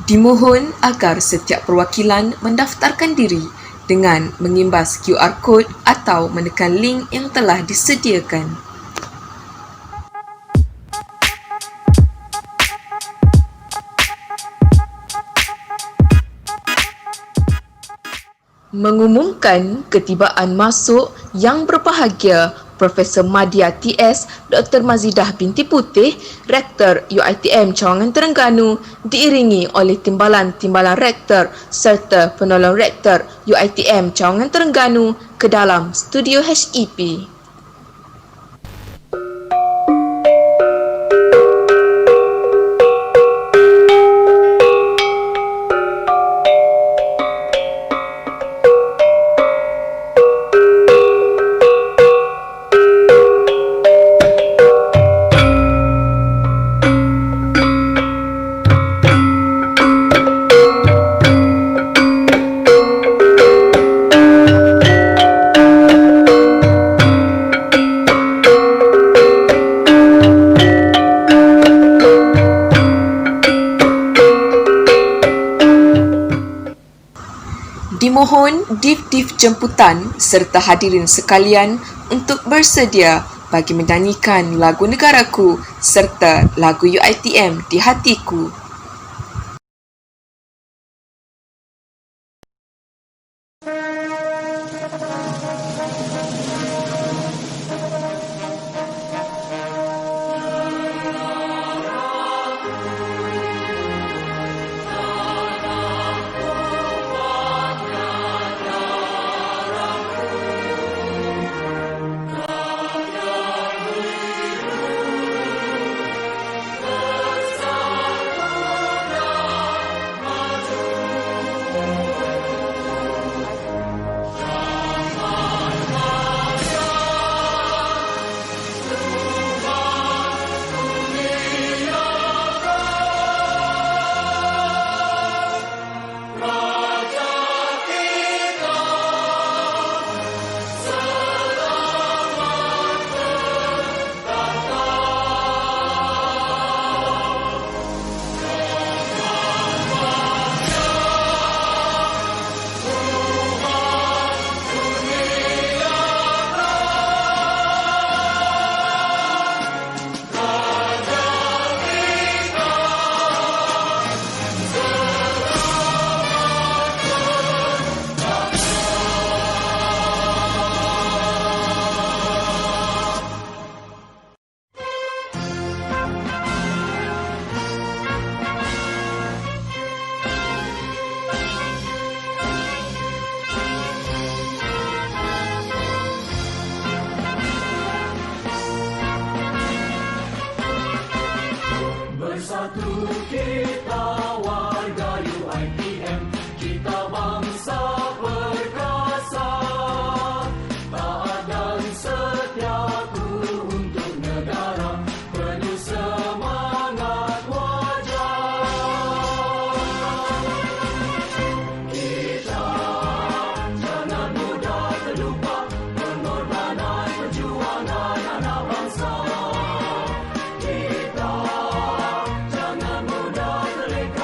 Dimohon agar setiap perwakilan mendaftarkan diri dengan mengimbas QR Code atau menekan link yang telah disediakan. Mengumumkan ketibaan masuk yang berbahagia Profesor Madya TS, Dr. Mazidah binti Putih, Rektor UiTM Cawangan Terengganu, diiringi oleh timbalan-timbalan rektor serta penolong rektor UiTM Cawangan Terengganu ke dalam studio HEP. Dimohon div-div jemputan serta hadirin sekalian untuk bersedia bagi menyanyikan lagu negaraku serta lagu UiTM di hatiku. Bersatu kita warga UiTM, kita bangsa perkasa, taat dan setia untuk negara, penuh semangat wajar. Kita jangan mudah terlupa pengorbanan perjuangan anak bangsa. Kita jangan mudah terleka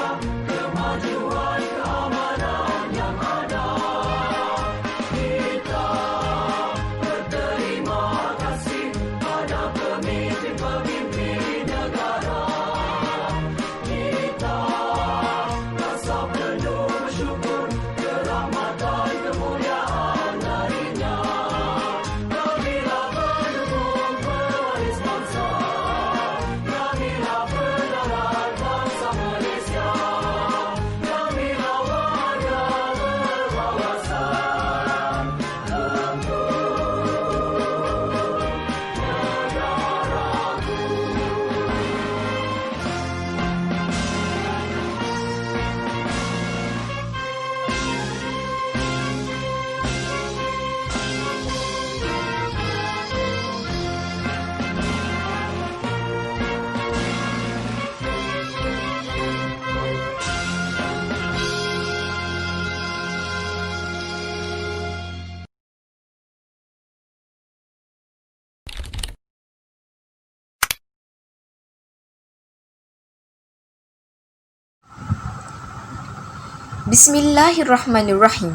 Bismillahirrahmanirrahim.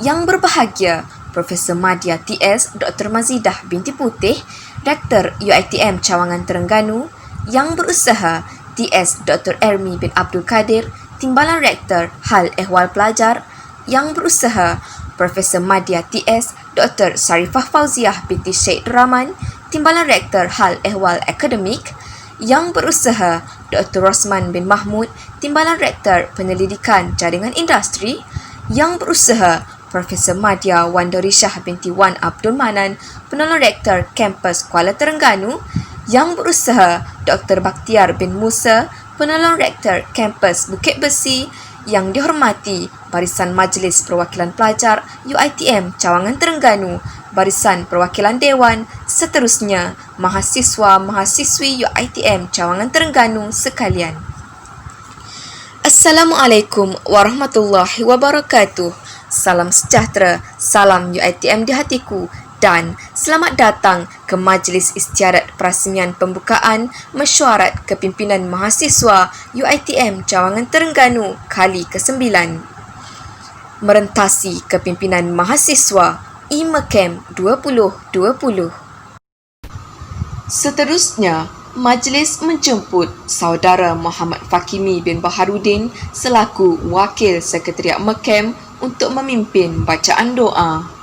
Yang berbahagia Profesor Madya TS Dr. Mazidah binti Putih, Rektor UiTM Cawangan Terengganu. Yang berusaha TS Dr. Ermi bin Abdul Kadir, Timbalan Rektor Hal Ehwal Pelajar. Yang berusaha Profesor Madya TS Dr. Sarifah Fauziah binti Syed Rahman, Timbalan Rektor Hal Ehwal Akademik. Yang berusaha Dr. Rosman bin Mahmud, Timbalan Rektor Penyelidikan Jaringan Industri. Yang berusaha Profesor Madya Wandori Shah binti Wan Abdul Manan, Penolong Rektor Kampus Kuala Terengganu. Yang berusaha Dr. Bakhtiar bin Musa, Penolong Rektor Kampus Bukit Besi. Yang dihormati Barisan Majlis Perwakilan Pelajar UiTM Cawangan Terengganu, Barisan Perwakilan Dewan, seterusnya mahasiswa-mahasiswi UiTM Cawangan Terengganu sekalian. Assalamualaikum warahmatullahi wabarakatuh. Salam sejahtera, salam UiTM di hatiku dan selamat datang ke Majlis Istiadat Perasmian Pembukaan Mesyuarat Kepimpinan Mahasiswa UiTM Cawangan Terengganu kali ke-9. Merentasi Kepimpinan Mahasiswa IMEKEM 2020. Seterusnya, majlis menjemput Saudara Muhammad Fakimi bin Baharudin selaku Wakil Sekretariat MEKEM untuk memimpin bacaan doa.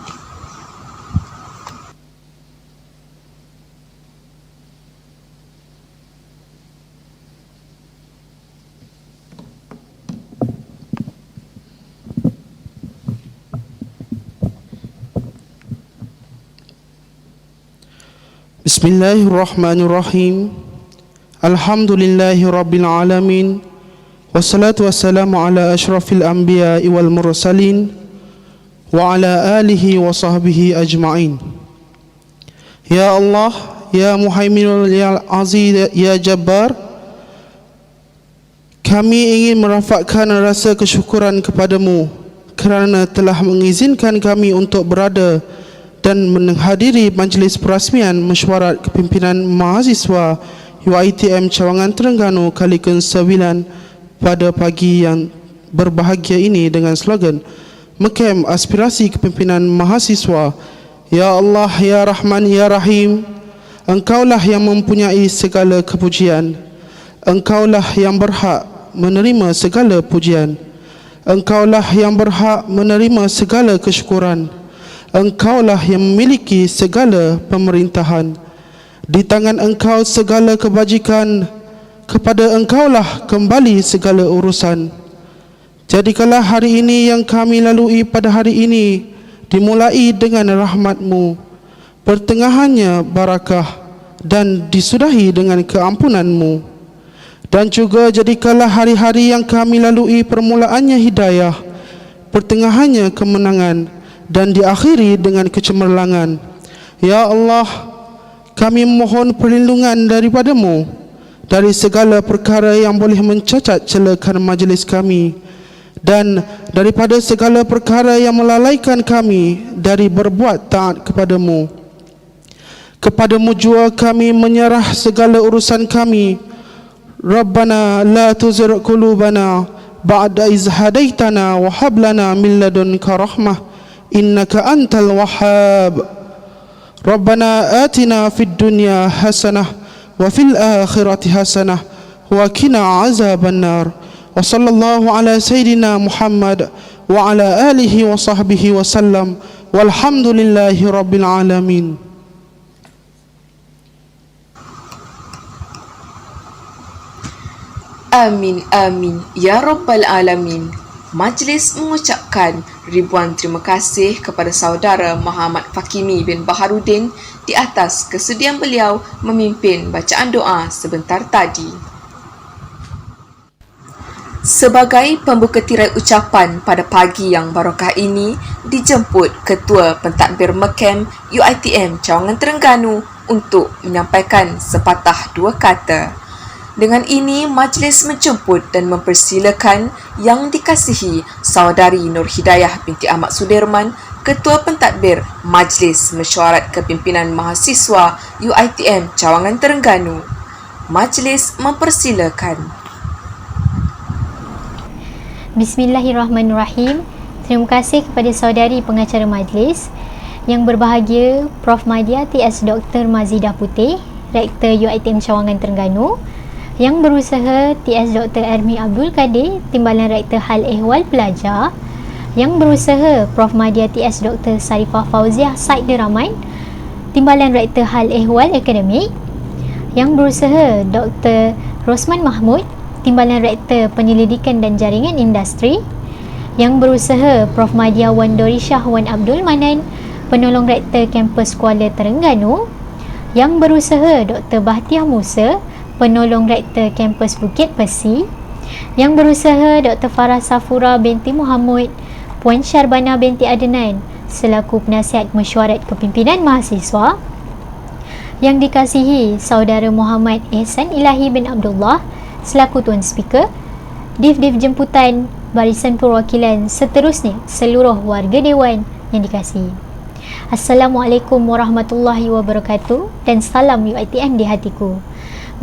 Bismillahirrahmanirrahim. Alhamdulillahi rabbil alamin. Wassalatu wassalamu ala ashrafil anbiya'i wal mursalin wa ala alihi wa sahbihi ajma'in. Ya Allah, ya Muhaiminul ya Aziz ya Jabbar, kami ingin merafakkan rasa kesyukuran kepadamu kerana telah mengizinkan kami untuk berada dan menghadiri majlis perasmian mesyuarat kepimpinan mahasiswa UiTM Cawangan Terengganu kali ke-9 pada pagi yang berbahagia ini dengan slogan MEKEM Aspirasi Kepimpinan Mahasiswa. Ya Allah, Ya Rahman, Ya Rahim, Engkaulah yang mempunyai segala kepujian. Engkaulah yang berhak menerima segala pujian. Engkaulah yang berhak menerima segala kesyukuran. Engkaulah yang memiliki segala pemerintahan. Di tangan Engkau segala kebajikan, kepada Engkaulah kembali segala urusan. Jadikanlah hari ini yang kami lalui pada hari ini dimulai dengan rahmat-Mu, pertengahannya barakah dan disudahi dengan keampunan-Mu. Dan juga jadikanlah hari-hari yang kami lalui permulaannya hidayah, pertengahannya kemenangan dan diakhiri dengan kecemerlangan. Ya Allah, kami mohon perlindungan daripada-Mu dari segala perkara yang boleh mencacat celakan majlis kami dan daripada segala perkara yang melalaikan kami dari berbuat taat kepada-Mu. Kepada-Mu jua kami menyerah segala urusan kami. Rabbana la tuzigh qulubana ba'da iz hadaitana wa hab lana min ladunka rahmah innaka antal wahhab. Rabbana atina fid dunya hasanah wa fil akhirati hasanah wa qina azaban nar. Wa sallallahu ala sayyidina Muhammad wa ala alihi wa sahbihi wa sallam. Walhamdulillahi rabbil alamin. Amin, amin, ya Rabbal Alamin. Majlis mengucapkan ribuan terima kasih kepada Saudara Muhammad Fakimi bin Baharudin di atas kesediaan beliau memimpin bacaan doa sebentar tadi. Sebagai pembuka tirai ucapan pada pagi yang barakah ini, dijemput Ketua Pentadbir MEKEM UiTM Cawangan Terengganu untuk menyampaikan sepatah dua kata. Dengan ini, majlis menjemput dan mempersilakan Yang Dikasihi Saudari Nur Hidayah binti Ahmad Sudirman, Ketua Pentadbir Majlis Mesyuarat Kepimpinan Mahasiswa UiTM Cawangan Terengganu. Majlis mempersilakan. Bismillahirrahmanirrahim. Terima kasih kepada saudari pengacara majlis. Yang berbahagia Prof. Madya TS Dr. Mazidah Putih, Rektor UiTM Cawangan Terengganu. Yang berusaha TS Dr. Ermi Abdul Kadir, Timbalan Rektor Hal Ehwal Pelajar. Yang berusaha Prof. Madya TS Dr. Sarifah Fauziah Said Deraman, Timbalan Rektor Hal Ehwal Akademik. Yang berusaha Dr. Rosman Mahmud, Timbalan Rektor Penyelidikan dan Jaringan Industri. Yang berusaha Prof. Madya Wan Dorishah Wan Abdul Manan, Penolong Rektor Kampus Kuala Terengganu. Yang berusaha Dr. Bahtiah Musa, Penolong Rektor Kampus Bukit Besi. Yang berusaha Dr. Farah Safura binti Muhammad, Puan Syarbana binti Adnan, selaku penasihat mesyuarat kepimpinan mahasiswa. Yang dikasihi Saudara Muhammad Ehsan Ilahi bin Abdullah, selaku Tuan Speaker, Div-Div Jemputan, Barisan Perwakilan, seterusnya seluruh warga Dewan yang dikasihi. Assalamualaikum warahmatullahi wabarakatuh dan salam UiTM di hatiku.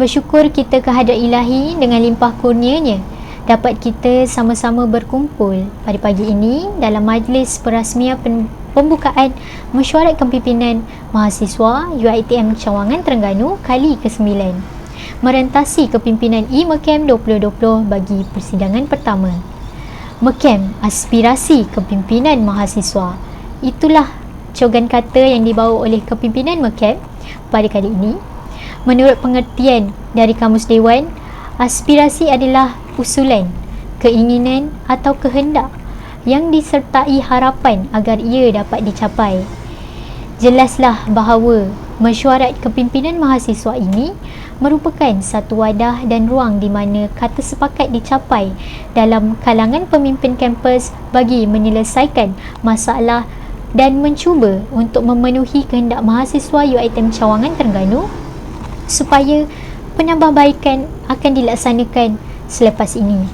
Bersyukur kita kehadrat Ilahi dengan limpah kurnianya dapat kita sama-sama berkumpul pada pagi ini dalam majlis perasmian pembukaan mesyuarat kepimpinan mahasiswa UiTM Cawangan Terengganu kali ke-9, merentasi kepimpinan E-Mecam 2020 bagi persidangan pertama. Mecam, aspirasi kepimpinan mahasiswa. Itulah cogan kata yang dibawa oleh kepimpinan Mecam pada kali ini. Menurut pengertian dari Kamus Dewan, aspirasi adalah usulan, keinginan atau kehendak yang disertai harapan agar ia dapat dicapai. Jelaslah bahawa mesyuarat kepimpinan mahasiswa ini merupakan satu wadah dan ruang di mana kata sepakat dicapai dalam kalangan pemimpin kampus bagi menyelesaikan masalah dan mencuba untuk memenuhi kehendak mahasiswa UiTM Cawangan Terengganu supaya penambahbaikan akan dilaksanakan selepas ini.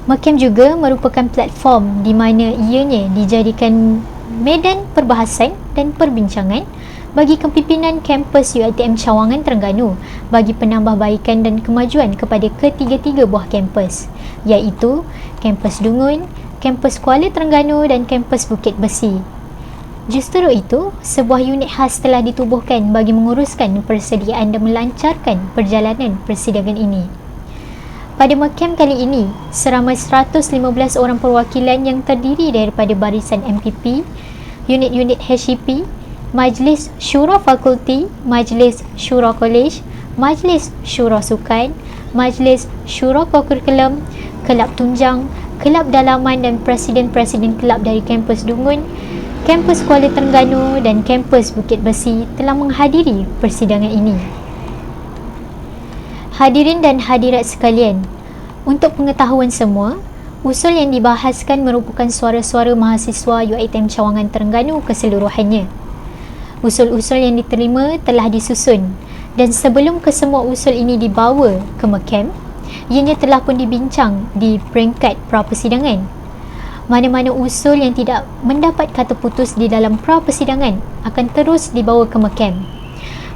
Mecam juga merupakan platform di mana ianya dijadikan medan perbahasan dan perbincangan bagi kepimpinan kampus UiTM Cawangan Terengganu bagi penambahbaikan dan kemajuan kepada ketiga-tiga buah kampus, iaitu kampus Dungun, kampus Kuala Terengganu dan kampus Bukit Besi. Justru itu, sebuah unit khas telah ditubuhkan bagi menguruskan persediaan dan melancarkan perjalanan persidangan ini. Pada Mecam kali ini, seramai 115 orang perwakilan yang terdiri daripada barisan MPP, unit-unit HEP, Majlis Syura Fakulti, Majlis Syura Kolej, Majlis Syura Sukan, Majlis Syura Kurikulum, Kelab Tunjang, Kelab Dalaman dan Presiden-Presiden Kelab dari kampus Dungun, kampus Kuala Terengganu dan kampus Bukit Besi telah menghadiri persidangan ini. Hadirin dan hadirat sekalian, untuk pengetahuan semua, usul yang dibahaskan merupakan suara-suara mahasiswa UiTM Cawangan Terengganu keseluruhannya. Usul-usul yang diterima telah disusun dan sebelum kesemua usul ini dibawa ke Mecam, ianya telah pun dibincang di peringkat pra-persidangan. Mana-mana usul yang tidak mendapat kata putus di dalam pra-persidangan akan terus dibawa ke Mecam.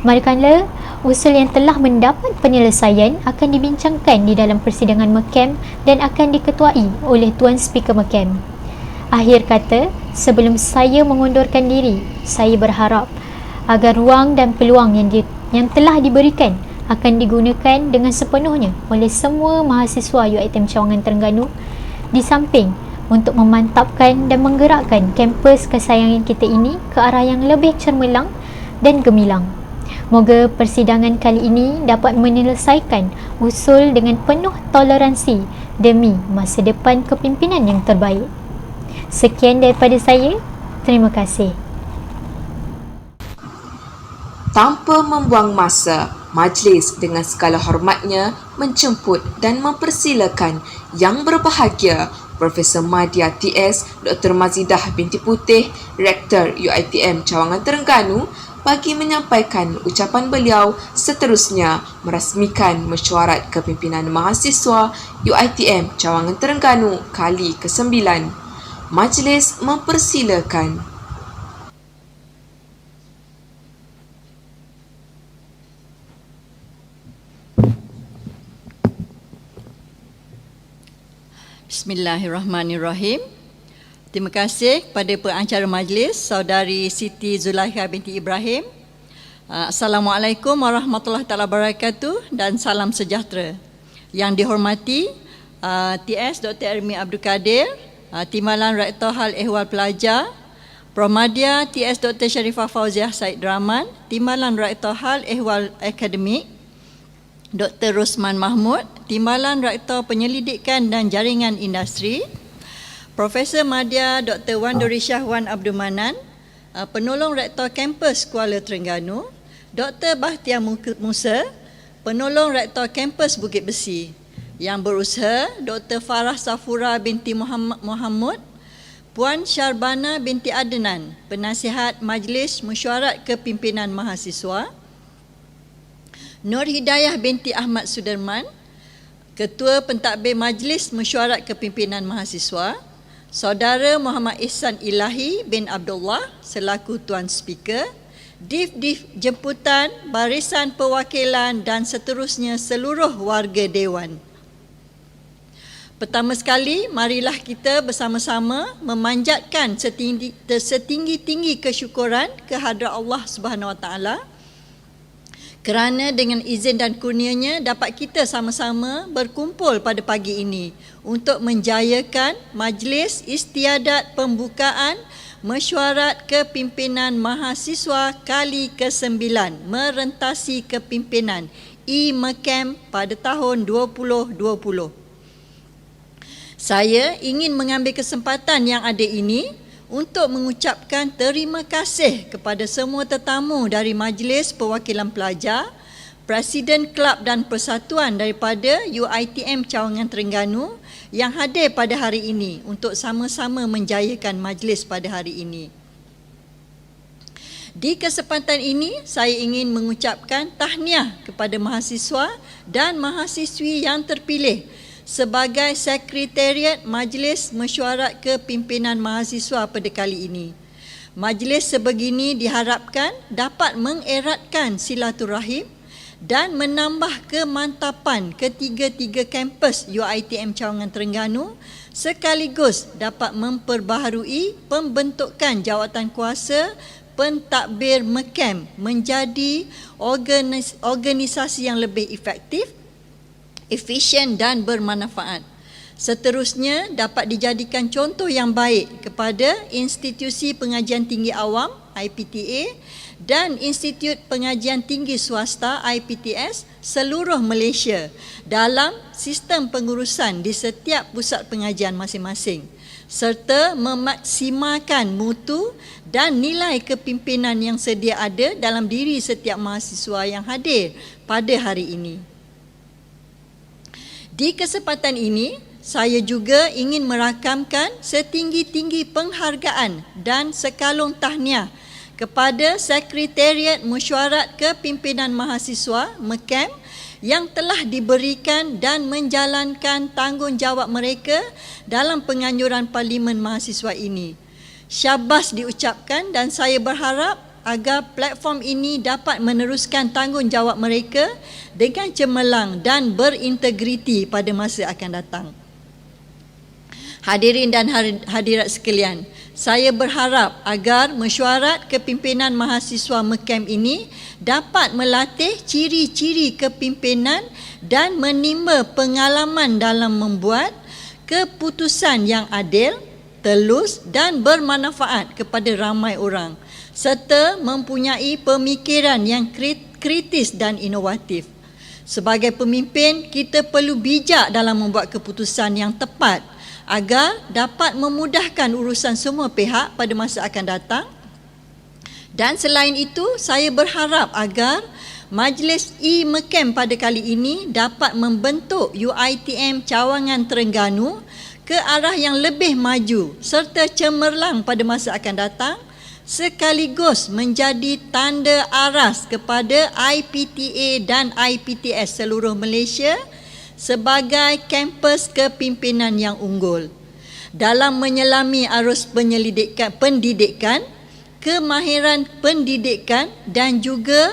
Manakala usul yang telah mendapat penyelesaian akan dibincangkan di dalam persidangan Mecam dan akan diketuai oleh Tuan Speaker Mecam. Akhir kata, sebelum saya mengundurkan diri, saya berharap agar ruang dan peluang yang telah diberikan akan digunakan dengan sepenuhnya oleh semua mahasiswa UiTM Cawangan Terengganu di samping untuk memantapkan dan menggerakkan kampus kesayangan kita ini ke arah yang lebih cermelang dan gemilang. Moga persidangan kali ini dapat menyelesaikan usul dengan penuh toleransi demi masa depan kepimpinan yang terbaik. Sekian daripada saya. Terima kasih. Tanpa membuang masa, majlis dengan segala hormatnya menjemput dan mempersilakan Yang Berbahagia Profesor Madya TS Dr. Mazidah binti Putih, Rektor UiTM Cawangan Terengganu bagi menyampaikan ucapan beliau, seterusnya merasmikan mesyuarat kepimpinan mahasiswa UiTM Cawangan Terengganu kali ke-9. Majlis mempersilakan. Bismillahirrahmanirrahim. Terima kasih kepada pengacara majlis, Saudari Siti Zulaikha binti Ibrahim. Assalamualaikum warahmatullahi taala wabarakatuh dan salam sejahtera. Yang dihormati TS Dr. Ermi Abdul Kadir, Timbalan Rektor Hal Ehwal Pelajar, Prof. TS Dr. Sharifah Fauziah Said Rahman, Timbalan Rektor Hal Ehwal Akademik, Dr. Rosman Mahmud, Timbalan Rektor Penyelidikan dan Jaringan Industri, Profesor Madya Dr. Wan Dorishah Wan Abdul Manan, Penolong Rektor Kampus Kuala Terengganu, Dr. Bahtiar Musa, Penolong Rektor Kampus Bukit Besi. Yang berusaha Dr. Farah Safura binti Muhammad, Puan Syarbana binti Adnan, Penasihat Majlis Mesyuarat Kepimpinan Mahasiswa, Nur Hidayah binti Ahmad Sudirman, Ketua Pentadbir Majlis Mesyuarat Kepimpinan Mahasiswa, Saudara Muhammad Ihsan Ilahi bin Abdullah selaku Tuan Speaker, Div-Div Jemputan, Barisan Perwakilan dan seterusnya seluruh warga Dewan. Pertama sekali, marilah kita bersama-sama memanjatkan setinggi-tinggi kesyukuran kehadrat Allah Subhanahu Wa Taala kerana dengan izin dan kurnianya dapat kita sama-sama berkumpul pada pagi ini untuk menjayakan Majlis Istiadat Pembukaan Mesyuarat Kepimpinan Mahasiswa kali ke-9 merentasi kepimpinan IMEKAM pada tahun 2020. Saya ingin mengambil kesempatan yang ada ini untuk mengucapkan terima kasih kepada semua tetamu dari Majlis Perwakilan Pelajar, Presiden Kelab dan Persatuan daripada UiTM Cawangan Terengganu yang hadir pada hari ini untuk sama-sama menjayakan majlis pada hari ini. Di kesempatan ini, saya ingin mengucapkan tahniah kepada mahasiswa dan mahasiswi yang terpilih sebagai Sekretariat Majlis Mesyuarat Kepimpinan Mahasiswa pada kali ini. Majlis sebegini diharapkan dapat mengeratkan silaturahim dan menambah kemantapan ketiga-tiga kampus UiTM Cawangan Terengganu sekaligus dapat memperbaharui pembentukan jawatan kuasa pentadbir MEKAM menjadi organisasi yang lebih efektif, efisien dan bermanfaat. Seterusnya dapat dijadikan contoh yang baik kepada Institusi Pengajian Tinggi Awam IPTA dan Institut Pengajian Tinggi Swasta IPTS seluruh Malaysia dalam sistem pengurusan di setiap pusat pengajian masing-masing serta memaksimalkan mutu dan nilai kepimpinan yang sedia ada dalam diri setiap mahasiswa yang hadir pada hari ini. Di kesempatan ini, saya juga ingin merakamkan setinggi-tinggi penghargaan dan sekalung tahniah kepada Sekretariat Mesyuarat Kepimpinan Mahasiswa MEKAM yang telah diberikan dan menjalankan tanggungjawab mereka dalam penganjuran Parlimen Mahasiswa ini. Syabas diucapkan dan saya berharap agar platform ini dapat meneruskan tanggungjawab mereka dengan cemerlang dan berintegriti pada masa akan datang. Hadirin dan hadirat sekalian, saya berharap agar mesyuarat kepimpinan mahasiswa MEKAM ini dapat melatih ciri-ciri kepimpinan dan menimba pengalaman dalam membuat keputusan yang adil, telus dan bermanfaat kepada ramai orang serta mempunyai pemikiran yang kritis dan inovatif. Sebagai pemimpin, kita perlu bijak dalam membuat keputusan yang tepat agar dapat memudahkan urusan semua pihak pada masa akan datang. Dan selain itu, saya berharap agar Majlis IMEKAM pada kali ini dapat membentuk UiTM Cawangan Terengganu ke arah yang lebih maju serta cemerlang pada masa akan datang, sekaligus menjadi tanda aras kepada IPTA dan IPTS seluruh Malaysia sebagai kampus kepimpinan yang unggul. Dalam menyelami arus pendidikan, kemahiran pendidikan dan juga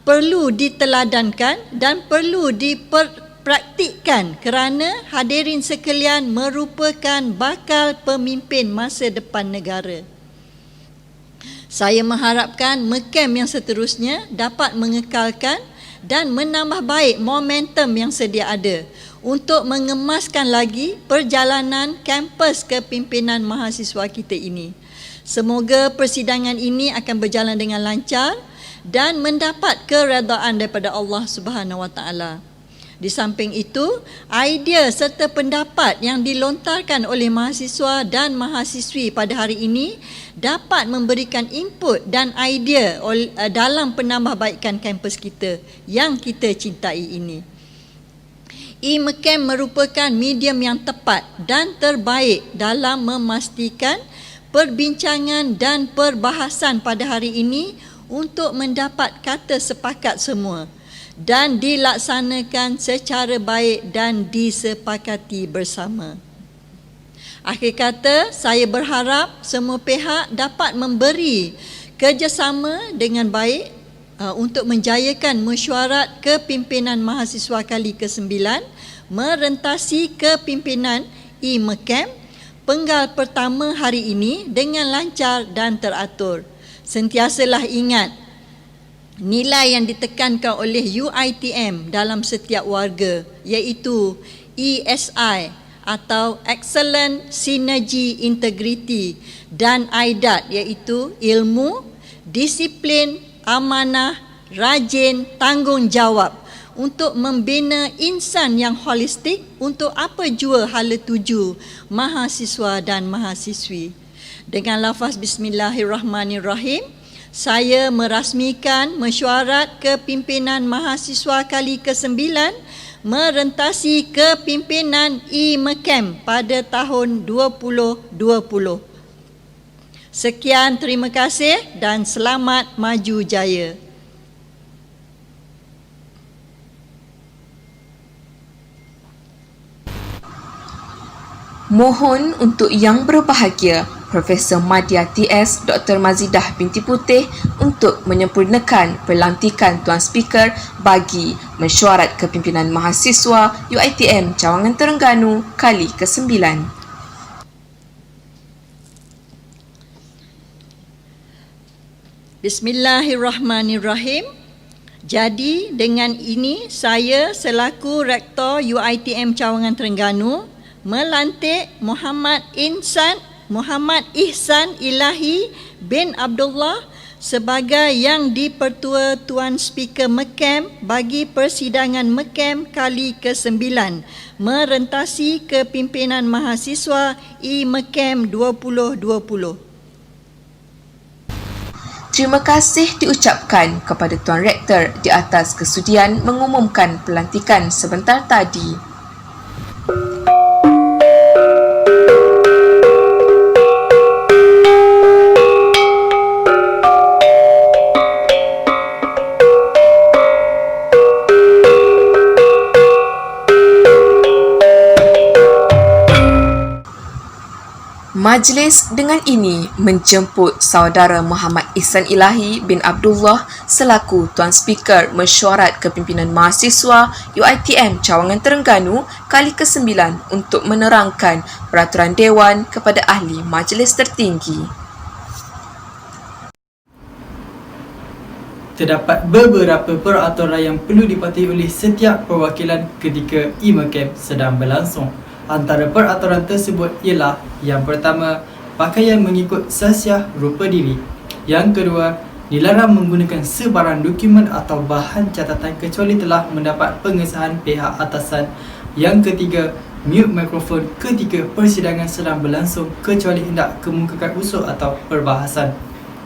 perlu diteladankan dan perlu praktikkan kerana hadirin sekalian merupakan bakal pemimpin masa depan negara. Saya mengharapkan MEKEM yang seterusnya dapat mengekalkan dan menambah baik momentum yang sedia ada untuk mengemaskan lagi perjalanan kampus kepimpinan mahasiswa kita ini. Semoga persidangan ini akan berjalan dengan lancar dan mendapat keredaan daripada Allah Subhanahu Wa Taala. Di samping itu, idea serta pendapat yang dilontarkan oleh mahasiswa dan mahasiswi pada hari ini dapat memberikan input dan idea dalam penambahbaikan kampus kita yang kita cintai ini. E-MEKEM merupakan medium yang tepat dan terbaik dalam memastikan perbincangan dan perbahasan pada hari ini untuk mendapat kata sepakat semua dan dilaksanakan secara baik dan disepakati bersama. Akhir kata, saya berharap semua pihak dapat memberi kerjasama dengan baik untuk menjayakan mesyuarat kepimpinan mahasiswa kali ke-9 merentasi kepimpinan E-MEKEM penggal pertama hari ini dengan lancar dan teratur. Sentiasalah ingat nilai yang ditekankan oleh UiTM dalam setiap warga, iaitu ESI atau Excellent Synergy Integrity, dan IDAT iaitu ilmu, disiplin, amanah, rajin, tanggungjawab untuk membina insan yang holistik untuk apa jua hala tuju mahasiswa dan mahasiswi. Dengan lafaz Bismillahirrahmanirrahim, saya merasmikan mesyuarat kepimpinan mahasiswa kali ke-9 merentasi kepimpinan E-MEKEM pada tahun 2020. Sekian, terima kasih dan selamat maju jaya. Mohon untuk Yang Berbahagia Profesor Madya TS Dr. Mazidah binti Putih untuk menyempurnakan pelantikan Tuan Speaker bagi mesyuarat kepimpinan mahasiswa UiTM Cawangan Terengganu kali ke-9. Bismillahirrahmanirrahim. Jadi dengan ini saya selaku Rektor UiTM Cawangan Terengganu melantik Muhammad Ihsan Ilahi bin Abdullah sebagai yang dipertua Tuan Speaker MEKEM bagi persidangan MEKEM kali ke-9 merentasi kepimpinan mahasiswa E-MEKEM 2020. Terima kasih diucapkan kepada Tuan Rektor di atas kesudian mengumumkan pelantikan sebentar tadi. Majlis dengan ini menjemput saudara Muhammad Ihsan Ilahi bin Abdullah selaku Tuan Speaker Mesyuarat Kepimpinan Mahasiswa UiTM Cawangan Terengganu kali ke-9 untuk menerangkan peraturan Dewan kepada ahli majlis tertinggi. Terdapat beberapa peraturan yang perlu dipatuhi oleh setiap perwakilan ketika E-MEKEM sedang berlangsung. Antara peraturan tersebut ialah: yang pertama, pakaian mengikut sasiah rupa diri. Yang kedua, dilarang menggunakan sebarang dokumen atau bahan catatan kecuali telah mendapat pengesahan pihak atasan. Yang ketiga, mute mikrofon ketika persidangan sedang berlangsung kecuali hendak kemukakan usul atau perbahasan.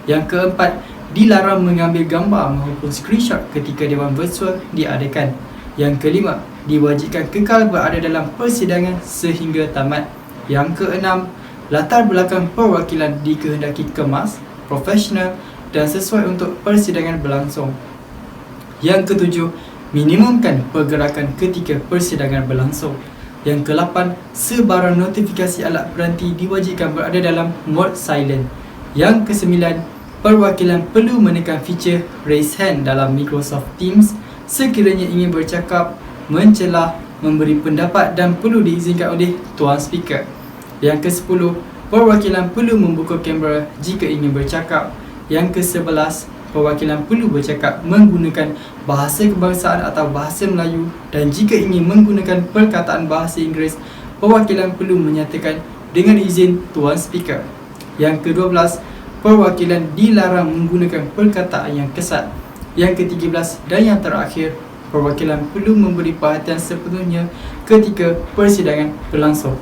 Yang keempat, dilarang mengambil gambar maupun screenshot ketika dewan virtual diadakan. Yang kelima, diwajibkan kekal berada dalam persidangan sehingga tamat. Yang keenam, latar belakang perwakilan dikehendaki kemas, profesional dan sesuai untuk persidangan berlangsung. Yang ketujuh, minimumkan pergerakan ketika persidangan berlangsung. Yang ke-8, sebarang notifikasi alat beranti diwajibkan berada dalam mode silent. Yang ke-9, perwakilan perlu menekan feature raise hand dalam Microsoft Teams sekiranya ingin bercakap, mencelah, memberi pendapat dan perlu diizinkan oleh Tuan Speaker. Yang ke-10, perwakilan perlu membuka kamera jika ingin bercakap. Yang ke-11, perwakilan perlu bercakap menggunakan bahasa kebangsaan atau bahasa Melayu, dan jika ingin menggunakan perkataan bahasa Inggeris, perwakilan perlu menyatakan dengan izin Tuan Speaker. Yang ke-12, perwakilan dilarang menggunakan perkataan yang kesat. Yang ke-13 dan yang terakhir, perwakilan perlu memberi perhatian sepenuhnya ketika persidangan berlangsung.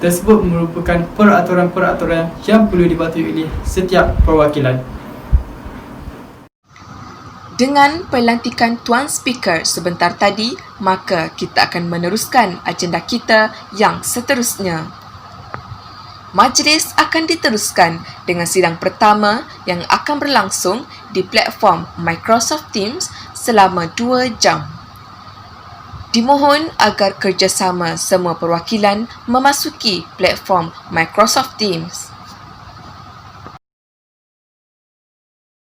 Tersebut merupakan peraturan-peraturan yang perlu dipatuhi oleh setiap perwakilan. Dengan pelantikan Tuan Speaker sebentar tadi, maka kita akan meneruskan agenda kita yang seterusnya. Majlis akan diteruskan dengan sidang pertama yang akan berlangsung di platform Microsoft Teams selama 2 jam. Dimohon agar kerjasama semua perwakilan memasuki platform Microsoft Teams.